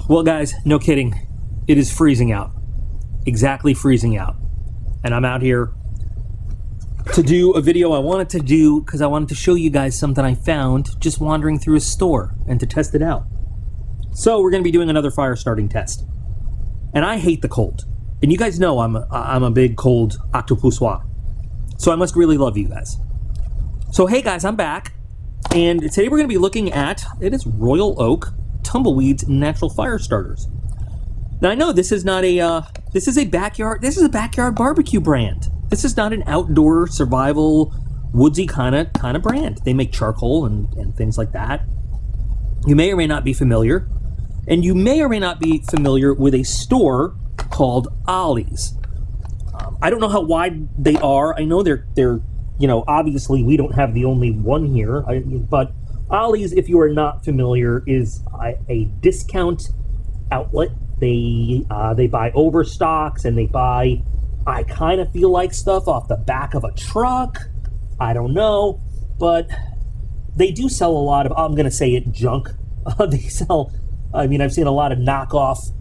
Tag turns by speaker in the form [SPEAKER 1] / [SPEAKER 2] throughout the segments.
[SPEAKER 1] Well, guys, no kidding. It is freezing out. Exactly freezing out. And I'm out here to do a video I wanted to do because I wanted to show you guys something I found just wandering through a store and to test it out. So we're going to be doing another fire starting test. And I hate the cold. And you guys know I'm a big cold octopusois. So I must really love you guys. So hey guys, I'm back. And today we're going to be looking at, it is Royal Oak Tumbleweeds Natural Fire Starters. Now I know this is not a, this is a backyard barbecue brand. This is not an outdoor survival woodsy kind of brand. They make charcoal and things like that. You may or may not be familiar. And you may or may not be familiar with a store called Ollie's. I don't know how wide they are. I know they're you know, obviously we don't have the only one here, but Ollie's, if you are not familiar, is a discount outlet. They buy overstocks and they buy, I kind of feel like stuff off the back of a truck. I don't know, but they do sell a lot of, I'm going to say it, junk. They sell, I mean, I've seen a lot of knockoff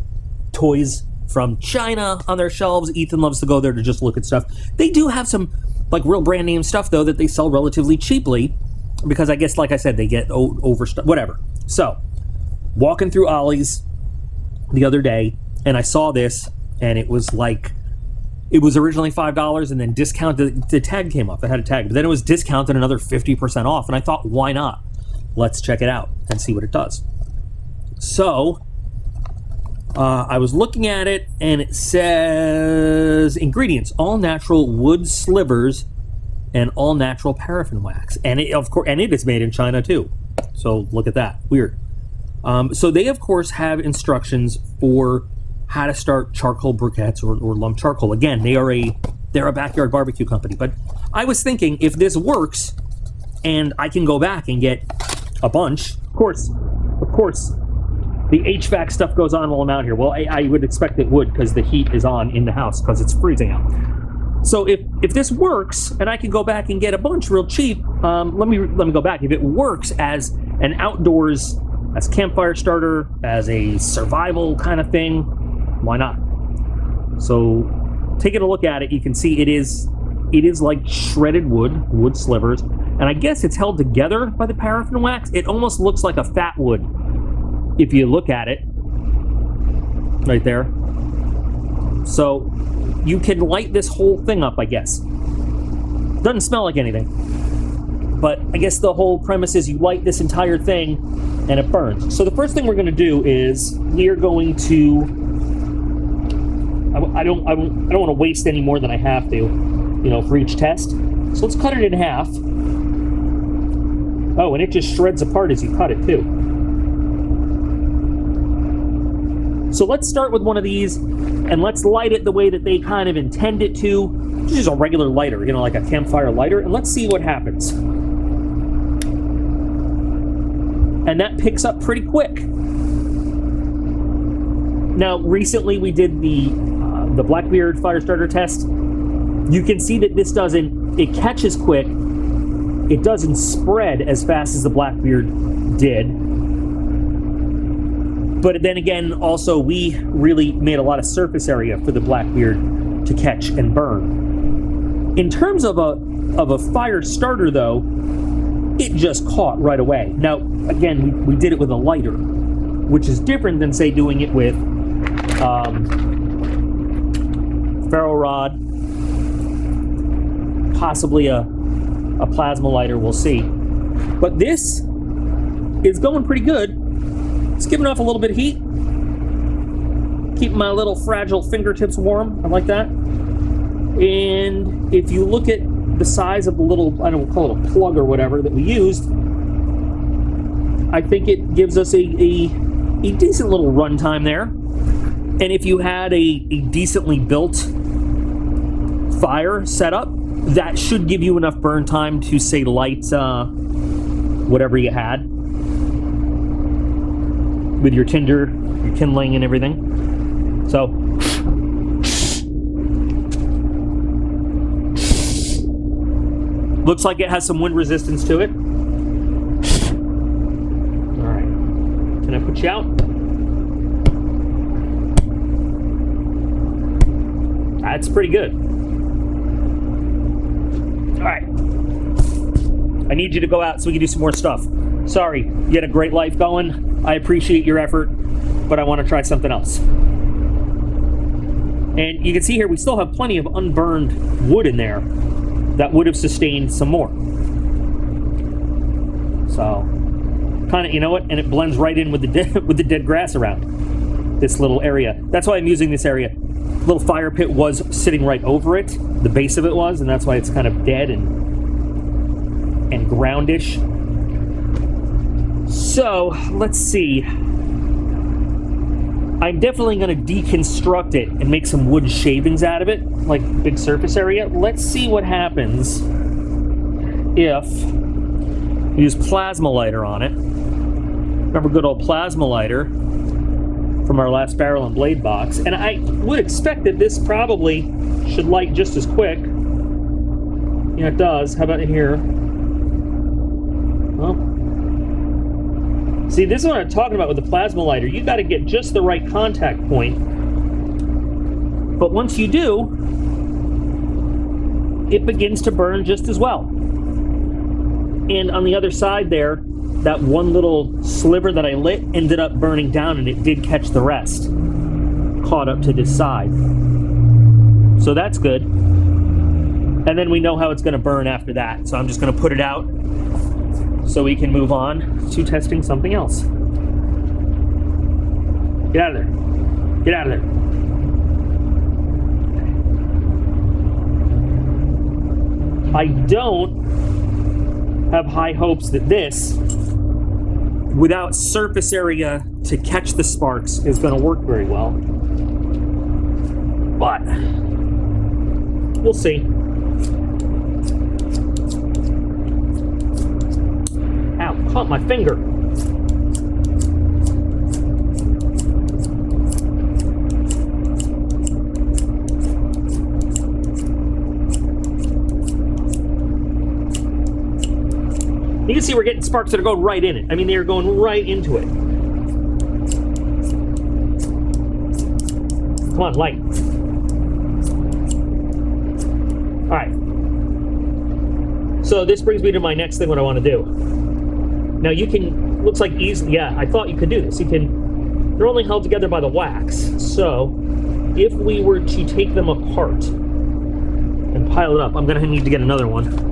[SPEAKER 1] toys from China on their shelves. Ethan loves to go there to just look at stuff. They do have some like real brand name stuff though that they sell relatively cheaply because I guess, like I said, they get overstuff, whatever. So walking through Ollie's the other day and I saw this and it was like, it was originally $5 and then discounted, the tag came off. I had a tag, but then it was discounted another 50% off. And I thought, why not? Let's check it out and see what it does. So I was looking at it and it says ingredients: all natural wood slivers and all natural paraffin wax. And it, of course, and it is made in China too. So look at that, weird. So they of course have instructions for how to start charcoal briquettes or lump charcoal. Again, they're a backyard barbecue company. But I was thinking, if this works and I can go back and get a bunch, of course, the HVAC stuff goes on while I'm out here. Well, I would expect it would because the heat is on in the house because it's freezing out. So if this works and I can go back and get a bunch real cheap, let me go back. If it works as an outdoors, as campfire starter, as a survival kind of thing, why not? So taking a look at it, you can see it is like shredded wood slivers, and I guess it's held together by the paraffin wax. It almost looks like a fat wood if you look at it right there. So you can light this whole thing up, I guess. Doesn't smell like anything, but I guess the whole premise is you light this entire thing and it burns. So the first thing we're going to do is we're going to, I don't want to waste any more than I have to, you know, for each test. So let's cut it in half. Oh, and it just shreds apart as you cut it too. So let's start with one of these and let's light it the way that they kind of intend it to. Just a regular lighter, you know, like a campfire lighter, and let's see what happens. And that picks up pretty quick. Now, recently we did the Blackbeard fire starter test. You can see that this it catches quick. It doesn't spread as fast as the Blackbeard did. But then again, also, we really made a lot of surface area for the Blackbeard to catch and burn. In terms of a fire starter, though, it just caught right away. Now, again, we did it with a lighter, which is different than, say, doing it with ferro rod, possibly a plasma lighter, we'll see. But this is going pretty good. It's giving off a little bit of heat. Keeping my little fragile fingertips warm. I like that. And if you look at the size of the little, I don't call it a plug or whatever that we used, I think it gives us a decent little runtime there. And if you had a decently built fire setup, that should give you enough burn time to, say, light whatever you had with your tinder, your kindling and everything. So looks like it has some wind resistance to it. All right, can I put you out? That's pretty good. All right. I need you to go out so we can do some more stuff. Sorry, you had a great life going. I appreciate your effort, but I want to try something else. And you can see here, we still have plenty of unburned wood in there that would have sustained some more. So, kind of, you know what? And it blends right in with the dead grass around this little area. That's why I'm using this area. Little fire pit was sitting right over it. The base of it was, and that's why it's kind of dead and groundish. So, let's see. I'm definitely going to deconstruct it and make some wood shavings out of it, like big surface area. Let's see what happens if we use plasma lighter on it. Remember good old plasma lighter from our last barrel and blade box. And I would expect that this probably should light just as quick. Yeah, it does. How about in here? Well, see, this is what I'm talking about with the plasma lighter. You got to get just the right contact point. But once you do, it begins to burn just as well. And on the other side there, that one little sliver that I lit ended up burning down, and it did catch the rest. Caught up to this side. So that's good. And then we know how it's going to burn after that. So I'm just going to put it out so we can move on to testing something else. Get out of there. Get out of there. I don't have high hopes that this, without surface area to catch the sparks, is going to work very well. But we'll see. Ow, caught my finger. You can see we're getting sparks that are going right in it. I mean, they are going right into it. Come on, light. All right. So this brings me to my next thing, what I want to do. Now you can, looks like easily, yeah, I thought you could do this. You can, they're only held together by the wax. So if we were to take them apart and pile it up, I'm going to need to get another one.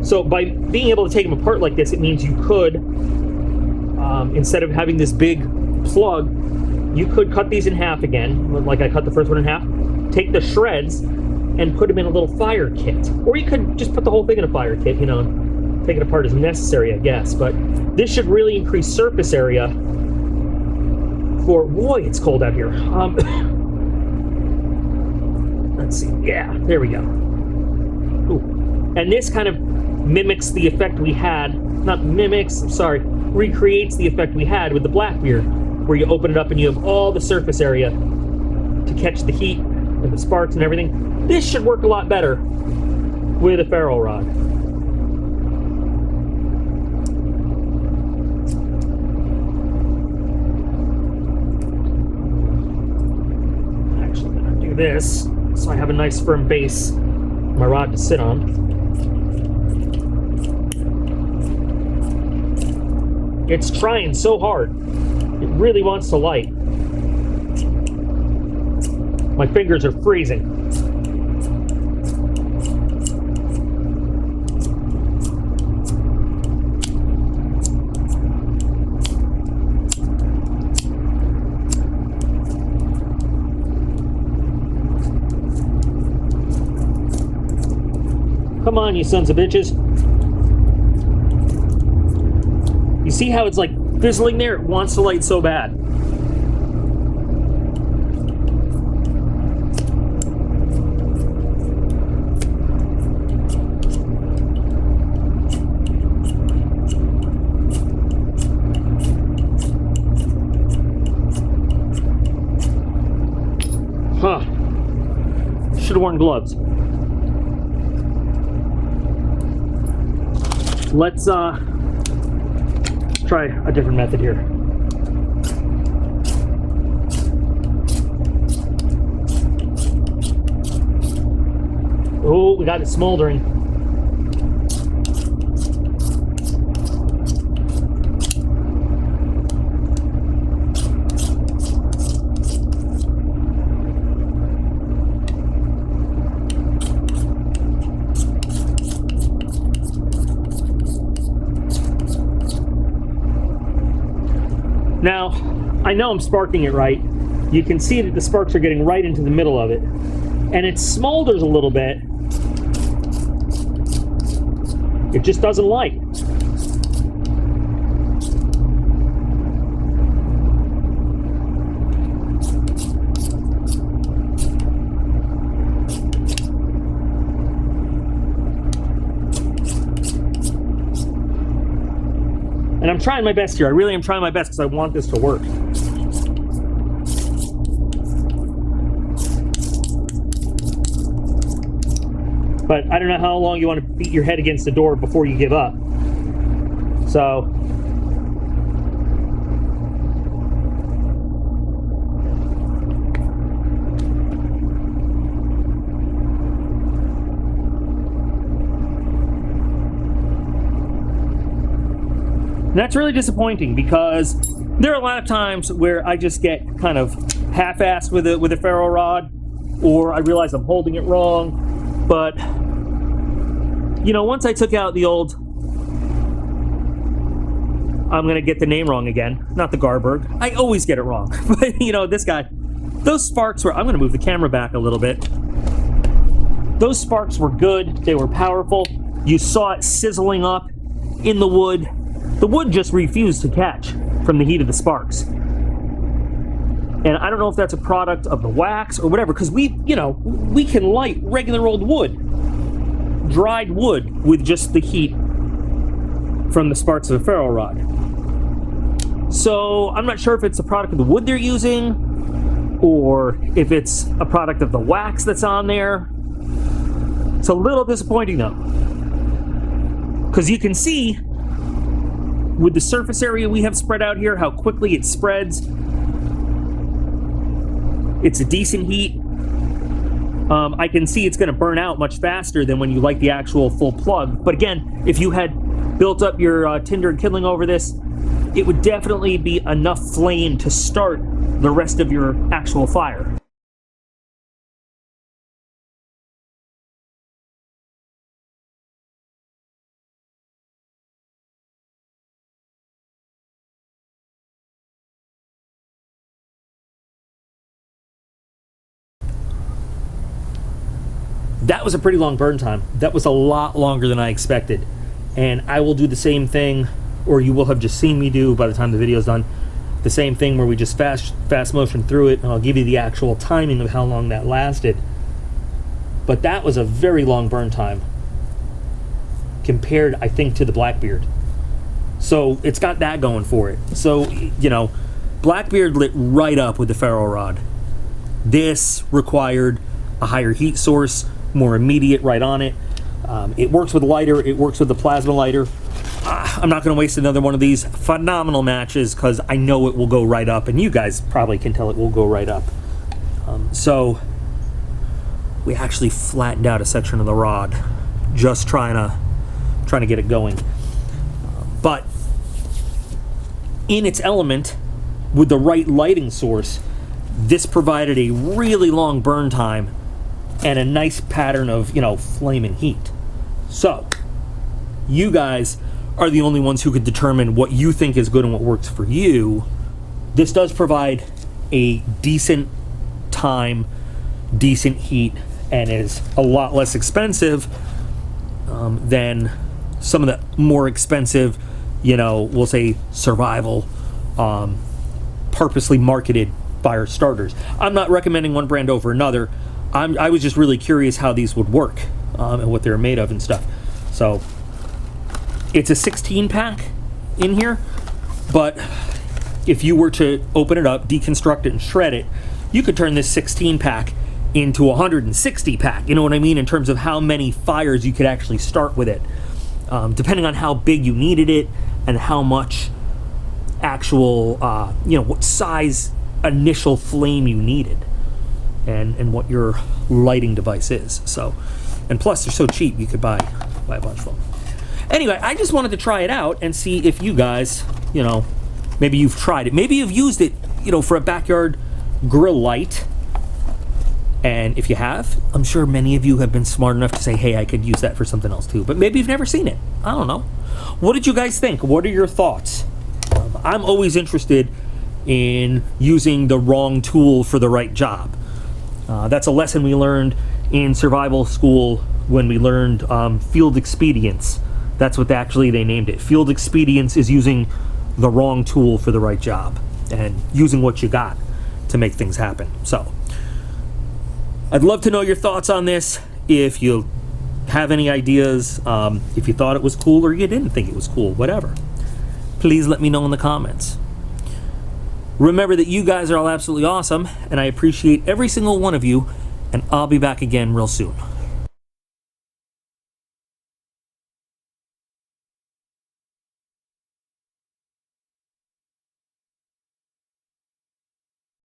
[SPEAKER 1] So by being able to take them apart like this, it means you could, instead of having this big plug, you could cut these in half again, like I cut the first one in half, take the shreds, and put them in a little fire kit. Or you could just put the whole thing in a fire kit, you know, take it apart as necessary, I guess. But this should really increase surface area for, boy, it's cold out here. Let's see, yeah, there we go. Ooh. And this kind of mimics the effect we had, not mimics, I'm sorry, recreates the effect we had with the Blackbeard, where you open it up and you have all the surface area to catch the heat and the sparks and everything. This should work a lot better with a ferro rod. Actually, I'm gonna do this so I have a nice firm base for my rod to sit on. It's trying so hard. It really wants to light. My fingers are freezing. Come on, you sons of bitches. You see how it's like fizzling there? It wants to light so bad. Huh. Should have worn gloves. try a different method here. Oh, we got it smoldering. Now, I know I'm sparking it right. You can see that the sparks are getting right into the middle of it. And it smolders a little bit. It just doesn't light. And I'm trying my best here. I really am trying my best because I want this to work. But I don't know how long you want to beat your head against the door before you give up. So and that's really disappointing because there are a lot of times where I just get kind of half-assed with a ferro rod, or I realize I'm holding it wrong. But you know, once I took out the old, I'm gonna get the name wrong again, not the Garberg. I always get it wrong. But you know, this guy, those sparks were, I'm gonna move the camera back a little bit. Those sparks were good, they were powerful. You saw it sizzling up in the wood. The wood just refused to catch from the heat of the sparks. And I don't know if that's a product of the wax or whatever, because we can light regular old wood, dried wood, with just the heat from the sparks of a ferro rod. So I'm not sure if it's a product of the wood they're using, or if it's a product of the wax that's on there. It's a little disappointing though, because you can see with the surface area we have spread out here how quickly it spreads. It's a decent heat. I can see it's going to burn out much faster than when you light the actual full plug. But again, if you had built up your tinder and kindling over this, it would definitely be enough flame to start the rest of your actual fire. That was a pretty long burn time. That was a lot longer than I expected. And I will do the same thing, or you will have just seen me do by the time the video's done, the same thing where we just fast motion through it, and I'll give you the actual timing of how long that lasted. But that was a very long burn time compared, I think, to the Blackbeard. So it's got that going for it. So, you know, Blackbeard lit right up with the ferro rod. This required a higher heat source, more immediate right on it. It works with lighter, it works with the plasma lighter. I'm not going to waste another one of these phenomenal matches because I know it will go right up, and you guys probably can tell it will go right up. So we actually flattened out a section of the rod, just trying to get it going. But in its element, with the right lighting source, this provided a really long burn time and a nice pattern of, you know, flaming heat. So you guys are the only ones who could determine what you think is good and what works for you. This does provide a decent time, decent heat, and is a lot less expensive than some of the more expensive, you know, we'll say survival, purposely marketed fire starters. I'm not recommending one brand over another. I was just really curious how these would work and what they're made of and stuff. So it's a 16 pack in here, but if you were to open it up, deconstruct it, and shred it, you could turn this 16 pack into a 160 pack. You know what I mean? In terms of how many fires you could actually start with it, depending on how big you needed it and how much actual, what size initial flame you needed, and what your lighting device is. So, and plus they're so cheap, you could buy a bunch of them. Anyway, I just wanted to try it out and see if you guys, maybe you've tried it. Maybe you've used it, for a backyard grill light. And if you have, I'm sure many of you have been smart enough to say, hey, I could use that for something else too. But maybe you've never seen it. I don't know. What did you guys think? What are your thoughts? I'm always interested in using the wrong tool for the right job. That's a lesson we learned in survival school when we learned field expedience. That's what they named it. Field expedience is using the wrong tool for the right job and using what you got to make things happen. So I'd love to know your thoughts on this. If you have any ideas, if you thought it was cool or you didn't think it was cool, whatever, please let me know in the comments. Remember that you guys are all absolutely awesome, and I appreciate every single one of you, and I'll be back again real soon.